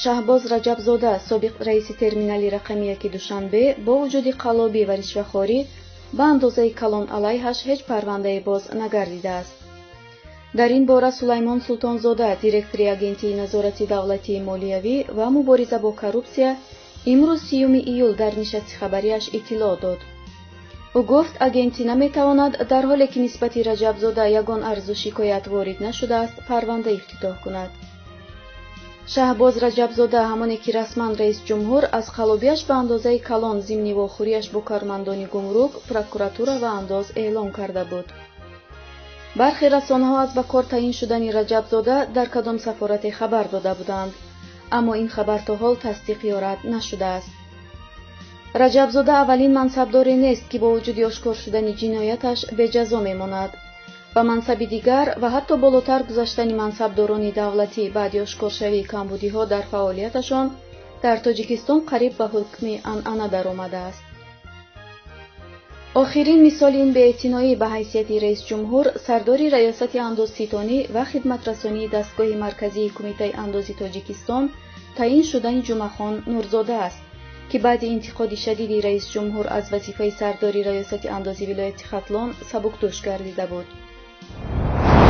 шаҳбоз раҷабзода, собиқ раиси терминали рақами 1 Душанбе, бо вуҷуди қаллобӣ ва ришвахорӣ ба андозаи калон алайҳаш ҳеҷ парвандаи боз нагардидааст. дар ин бора Сулаймон Султонзода, директори агентии назорати давлатии молиявӣ ва мубориза бо коррупсия, имрӯз 30 июл дар нишасти хабариаш иттилоъ дод. ӯ гуфт, агентӣ наметавонад дар ҳоле ки нисбати Раҷабзода ягон арзу шикоят ворид нашудааст, парванда ифтитоҳ кунад. шаҳбоз Раҷабзода, ҳамоне ки расман раисҷумҳур аз қаллобиаш ба андозаи калон зимни вохӯриаш бо кормандони гумрук, прокуратура ва андоз эълон карда буд. бархе расонаҳо аз ба кор таъин шудани Раҷабзода дар кадом сафорате хабар дода буданд, аммо ин хабар то ҳол тасдиқ ё рад нашудааст. Раҷабзода аввалин мансабдоре нест, ки бо вуҷуди ошкор шудани ҷинояташ беҷазо мемонад. ба мансаби дигар ва ҳатто болотар гузаштани мансабдорони давлатӣ баъди ошкоршавии камбудиҳо дар фаъолияташон дар Тоҷикистон қариб ба ҳукми анъана даромадааст. охирин мисоли ин беэътиноӣ ба ҳайсияти раисҷумҳур сардори раёсати андозситонӣ ва хидматрасонии дастгоҳи марказии кумитаи андози Тоҷикистон таъин шудани Ҷумъахон Нурзода аст, ки баъди интиқоди шадиди раисҷумҳур аз вазифаи сардори раёсати андози вилояти Хатлон сабукдӯш гардида буд.